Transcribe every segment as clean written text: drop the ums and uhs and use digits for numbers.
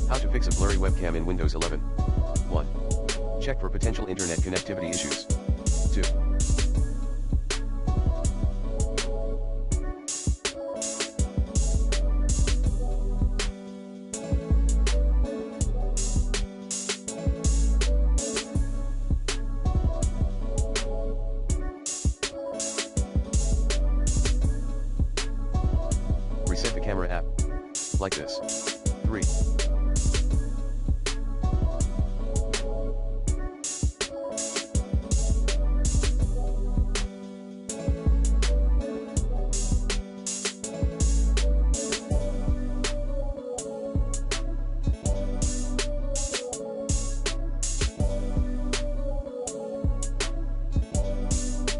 How to fix a blurry webcam in Windows 11. 1. Check for potential internet connectivity issues. 2. Reset the camera app. Like this. 3.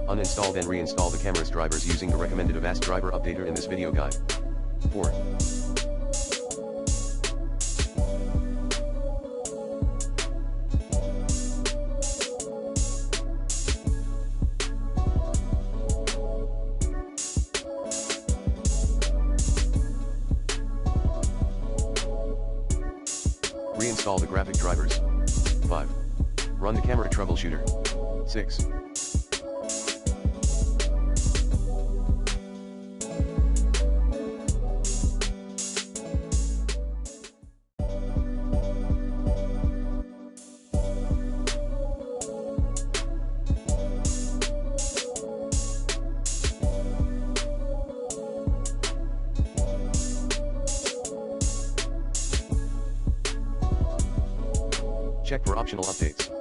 Uninstall then reinstall the camera's drivers using the recommended Avast driver updater in this video guide. 4. Reinstall the graphic drivers. 5. Run the camera troubleshooter. 6. Check for optional updates.